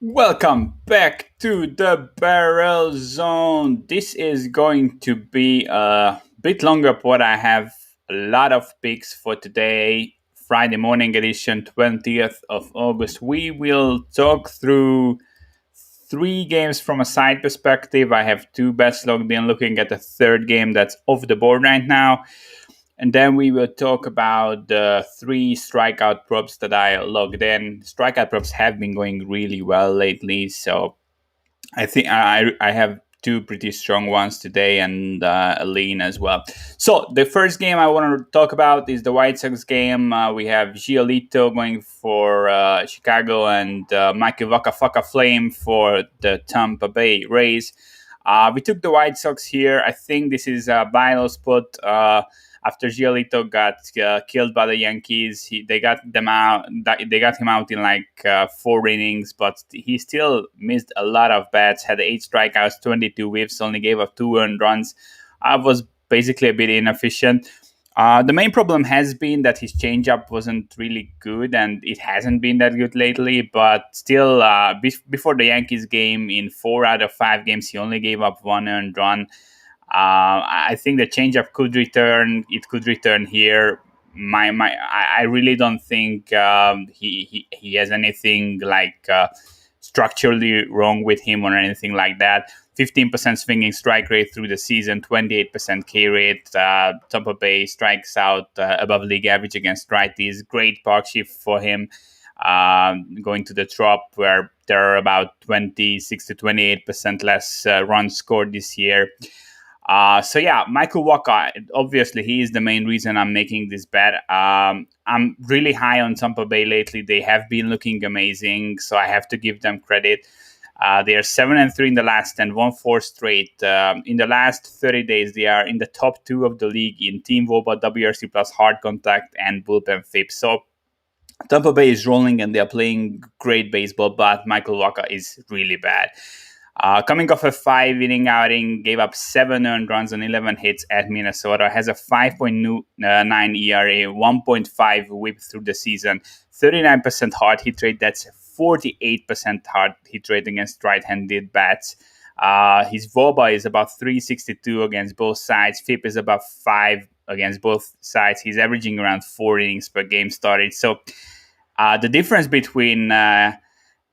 Welcome back to the Barrel Zone. This is going to be a bit longer, but I have a lot of picks for today, Friday morning edition, 20th of August. We will talk through three games from a side perspective. I have two bets logged in, looking at the third game that's off the board right now. And then we will talk about the three strikeout props that I logged in. Strikeout props have been going really well lately, so I think I have two pretty strong ones today and a lean as well. So the first game I want to talk about is the White Sox game. We have Giolito going for Chicago and Michael Waka Flame for the Tampa Bay Rays. We took the White Sox here. I think this is a buy low spot. After Giolito got killed by the Yankees, they got them out. They got him out in like 4 innings, but he still missed a lot of bats. Had 8 strikeouts, 22 whiffs, only gave up 2 earned runs. Was basically a bit inefficient. The main problem has been that his changeup wasn't really good, and it hasn't been that good lately. But still, before the Yankees game, in 4 out of 5 games, he only gave up 1 earned run. I think the changeup could return. It could return here. I really don't think he has anything like structurally wrong with him or anything like that. 15% swinging strike rate through the season, 28% K rate. Tampa Bay strikes out above league average against righties. Great park shift for him. Going to the Trop, where there are about 26 to 28% less runs scored this year. So yeah, Michael Walker, obviously he is the main reason I'm making this bet. I'm really high on Tampa Bay lately. They have been looking amazing, so I have to give them credit. They are 7-3 in the last 10, won 4 straight. In the last 30 days, they are in the top 2 of the league in team WOBA, WRC plus hard contact and bullpen FIP. So Tampa Bay is rolling and they are playing great baseball, but Michael Walker is really bad. Coming off a 5 inning outing, gave up 7 earned runs and 11 hits at Minnesota, has a 5.9 ERA, 1.5 whip through the season, 39% hard hit rate. That's 48% hard hit rate against right-handed bats. His WOBA is about 362 against both sides. FIP is about 5 against both sides. He's averaging around 4 innings per game started. So the difference between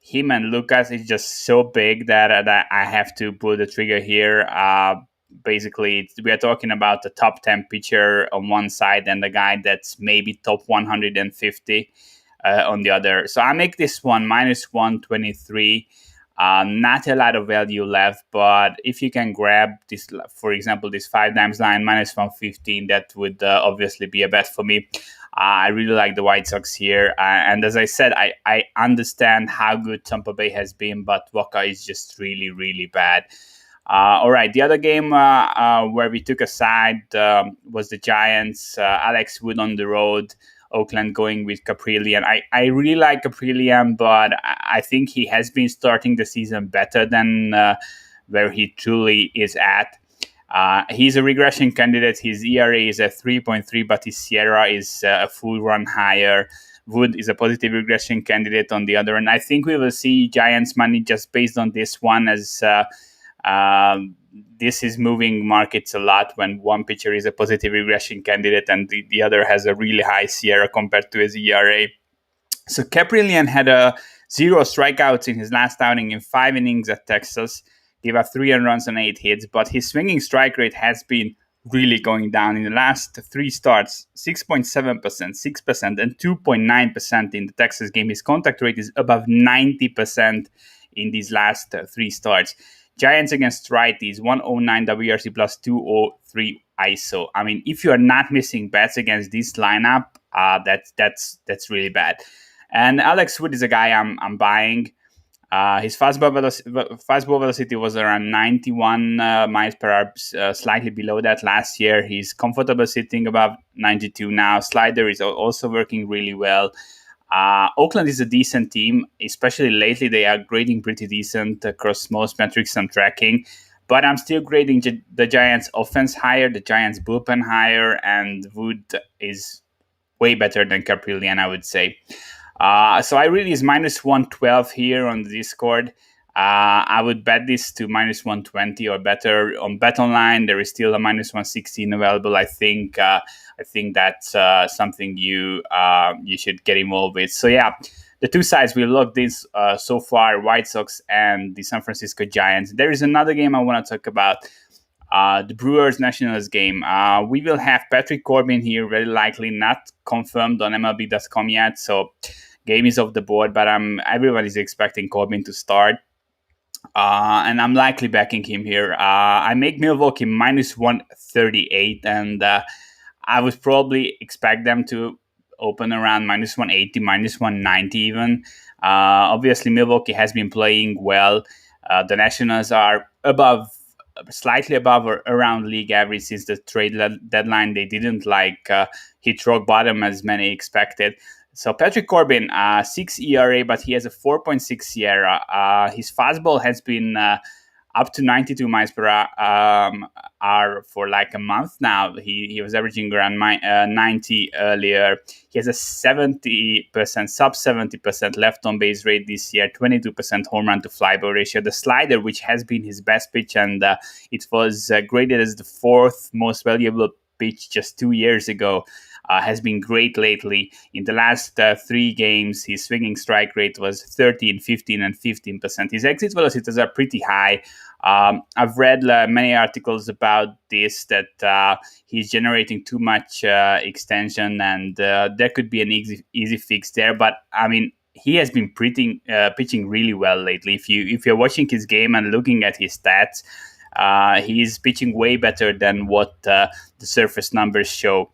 him and Lucas is just so big that I have to pull the trigger here. Basically, we are talking about the top 10 pitcher on one side and the guy that's maybe top 150 on the other. So I make this one minus 123. Not a lot of value left, but if you can grab this, for example, this 5 times line minus 115, that would obviously be a bet for me. I really like the White Sox here. And as I said, I understand how good Tampa Bay has been, but Waka is just really, really bad. All right, the other game where we took a side was the Giants. Alex Wood on the road. Oakland going with Caprillion. I really like Caprillion, but I think he has been starting the season better than where he truly is at. He's a regression candidate. His ERA is at 3.3, but his Sierra is a full run higher. Wood is a positive regression candidate on the other end. I think we will see Giants money just based on this one, as this is moving markets a lot when one pitcher is a positive regression candidate and the other has a really high Sierra compared to his ERA. So Caprillion had 0 strikeouts in his last outing in 5 innings at Texas. Gave up 3 earned runs and 8 hits, but his swinging strike rate has been really going down in the last 3 starts. 6.7%, 6%, and 2.9% in the Texas game. His contact rate is above 90% in these last 3 starts. Giants against righties, 109 WRC plus 203 ISO. I mean, if you are not missing bats against this lineup, that's really bad. And Alex Wood is a guy I'm buying. His fastball velocity was around 91 miles per hour, slightly below that last year. He's comfortable sitting above 92 now. Slider is also working really well. Oakland is a decent team, especially lately. They are grading pretty decent across most metrics I'm tracking. But I'm still grading the Giants' offense higher, the Giants' bullpen higher, and Wood is way better than Caprillion, I would say. So I really is minus 112 here on the Discord. I would bet this to minus 120 or better on Bet Online. There is still a minus 116 available. I think that's something you should get involved with. So yeah, the two sides we looked this so far: White Sox and the San Francisco Giants. There is another game I want to talk about. The Brewers Nationals game. We will have Patrick Corbin here, very likely not confirmed on MLB.com yet. So game is off the board, but everyone is expecting Corbin to start. And I'm likely backing him here. I make Milwaukee minus 138, and I would probably expect them to open around minus 180, minus 190 even. Obviously, Milwaukee has been playing well. The Nationals are slightly above or around league average since the trade deadline. They didn't hit rock bottom as many expected. So Patrick Corbin, 6 ERA, but he has a 4.6 SIERA. His fastball has been up to 92 miles per hour for like a month now. He was averaging around 90 earlier. He has a 70%, sub 70% left on base rate this year, 22% home run to fly ball ratio. The slider, which has been his best pitch, and it was graded as the fourth most valuable pitch just 2 years ago, has been great lately. In the last 3 games, his swinging strike rate was 13, 15, and 15%. His exit velocities are pretty high. I've read many articles about this, that he's generating too much extension, and there could be an easy fix there. But I mean, he has been pitching really well lately. If you're watching his game and looking at his stats, he's pitching way better than what the surface numbers show.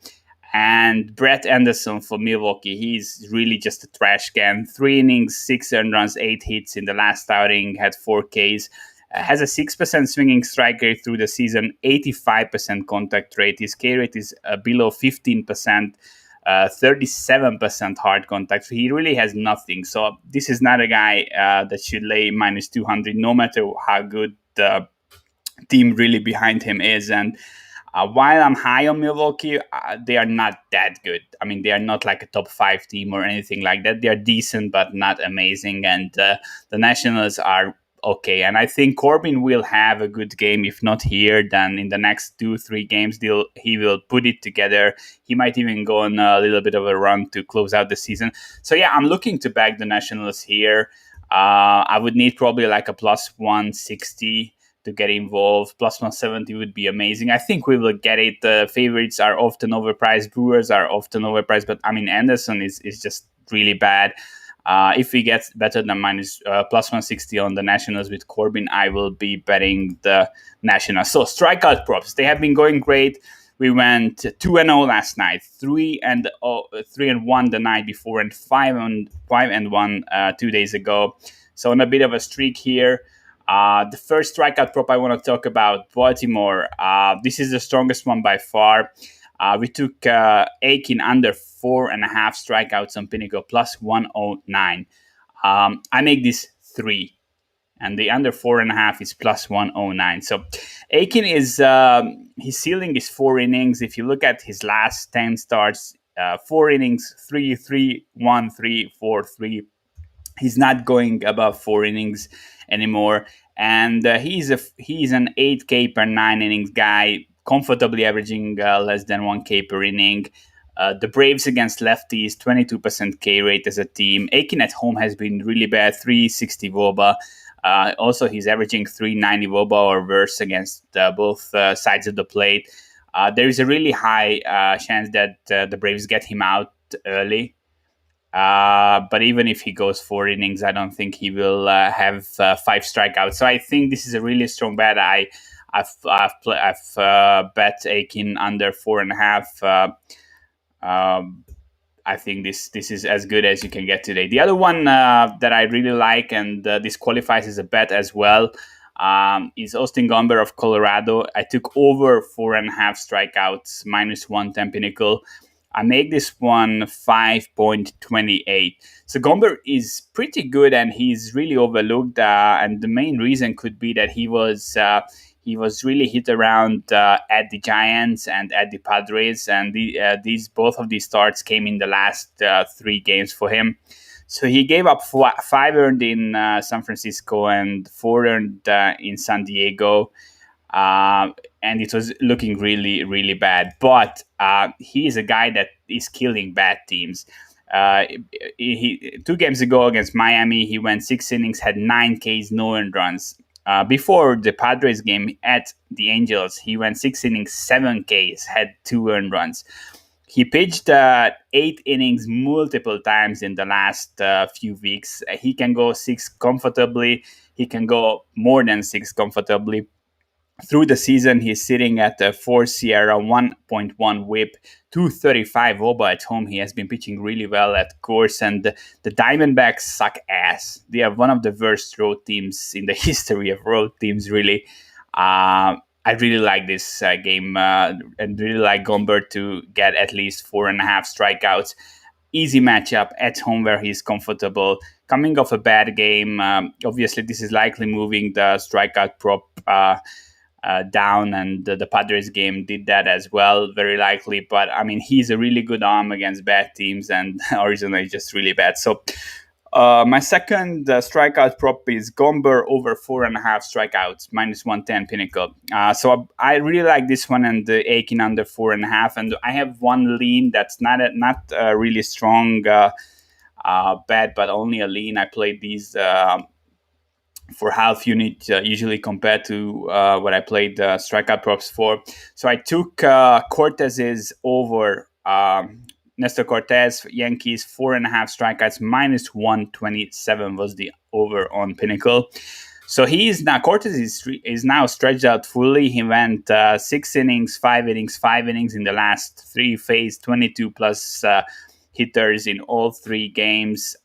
And Brett Anderson for Milwaukee, he's really just a trash can. 3 innings, 6 earned runs, 8 hits in the last outing, had 4 Ks. Has a 6% swinging strike rate through the season, 85% contact rate. His K rate is below 15%, 37% hard contact. So he really has nothing. So this is not a guy that should lay minus 200, no matter how good the team really behind him is. And while I'm high on Milwaukee, they are not that good. I mean, they are not like a top 5 team or anything like that. They are decent, but not amazing. And the Nationals are okay. And I think Corbin will have a good game. If not here, then in the next 2-3 games, he will put it together. He might even go on a little bit of a run to close out the season. So yeah, I'm looking to back the Nationals here. I would need probably like a plus 160 to get involved. Plus 170 would be amazing. I think we will get it. The favorites are often overpriced. Brewers are often overpriced. But I mean, Anderson is just really bad. If he gets better than plus 160 on the Nationals with Corbin, I will be betting the Nationals. So strikeout props, they have been going great. We went 2-0 last night, 3-1 the night before, and 5-1 2 days ago. So on a bit of a streak here. The first strikeout prop I want to talk about, Baltimore. This is the strongest one by far. We took Aiken under 4.5 strikeouts on Pinnacle, plus 109. I make this 3, and the under 4.5 is plus 109. So Aiken is his ceiling is 4 innings. If you look at his last 10 starts, 4 innings, 3-3, 1-3, 4-3. He's not going above 4 innings anymore, and he's an 8K per 9 innings guy, comfortably averaging less than 1K per inning. The Braves against lefties, 22% K rate as a team. Aiken at home has been really bad, 360 WOBA. Also, he's averaging 390 WOBA or worse against both sides of the plate. There is a really high chance that the Braves get him out early. But even if he goes 4 innings, I don't think he will have 5 strikeouts. So I think this is a really strong bet. I've bet Aiken under 4.5. I think this is as good as you can get today. The other one that I really like, and this qualifies as a bet as well, is Austin Gomber of Colorado. I took over 4.5 strikeouts, minus 110 Pinnacle. I make this one 5.28. So Gomber is pretty good, and he's really overlooked. And the main reason could be that he was really hit around at the Giants and at the Padres, and both of these starts came in the last 3 games for him. So he gave up five earned in San Francisco and four earned in San Diego. And it was looking really, really bad. But he is a guy that is killing bad teams. He 2 games ago against Miami, he went 6 innings, had 9 Ks, no earned runs. Before the Padres game at the Angels, he went 6 innings, 7 Ks, had 2 earned runs. He pitched 8 innings multiple times in the last few weeks. He can go 6 comfortably. He can go more than 6 comfortably. Through the season, he's sitting at a 4 Sierra, 1.1 whip, 235 Oba at home. He has been pitching really well at course, and the Diamondbacks suck ass. They are one of the worst road teams in the history of road teams, really. I really like this game and really like Gomber to get at least 4.5 strikeouts. Easy matchup at home where he's comfortable. Coming off a bad game, obviously this is likely moving the strikeout prop down, and the Padres game did that as well, very likely. But I mean, he's a really good arm against bad teams, and Arizona is just really bad. So my second strikeout prop is Gomber over 4.5 strikeouts, -110 Pinnacle. So I really like this one, and the Aiken under 4.5. And I have one lean that's not really strong bet, but only a lean. I played these for half unit usually compared to what I played strikeout props for. So I took Cortez's over. Nestor Cortez, Yankees, 4.5 strikeouts, -127 was the over on Pinnacle. So Cortez is now stretched out fully. He went 6 innings, 5 innings, 5 innings in the last 3 phases, 22 plus hitters in all 3 games.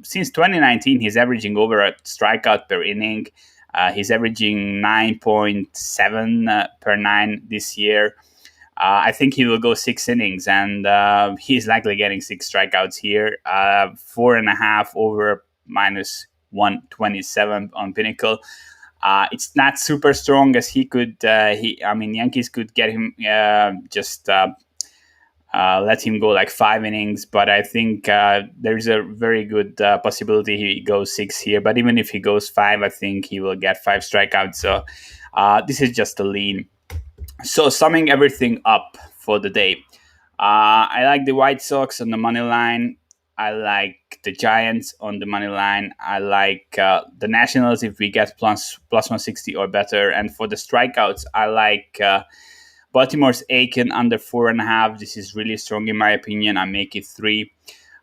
Since 2019, he's averaging over a strikeout per inning. He's averaging 9.7 per 9 this year. I think he will go 6 innings, and he's likely getting 6 strikeouts here. 4.5 over -127 on Pinnacle. It's not super strong as he could. Yankees could get him let him go like 5 innings, but I think there's a very good possibility he goes 6 here. But even if he goes 5, I think he will get 5 strikeouts. So this is just a lean. So summing everything up for the day, I like the White Sox on the money line. I like the Giants on the money line. I like the Nationals if we get plus 160 or better. And for the strikeouts, I like Baltimore's Aiken under 4.5. This is really strong in my opinion. I make it 3.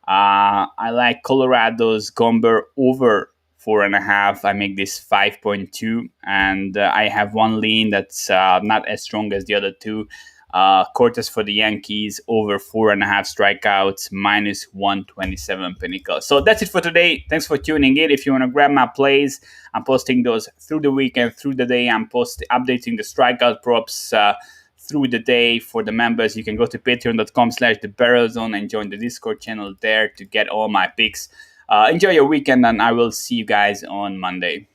I like Colorado's Gomber over 4.5. I make this 5.2, and I have one lean that's not as strong as the other 2. Cortez for the Yankees over 4.5 strikeouts, -127 Pinnacle. So that's it for today. Thanks for tuning in. If you want to grab my plays, I'm posting those through the weekend, through the day. I'm updating the strikeout props through the day for the members. You can go to patreon.com/thebarrelzone and join the Discord channel there to get all my picks. Enjoy your weekend, and I will see you guys on Monday.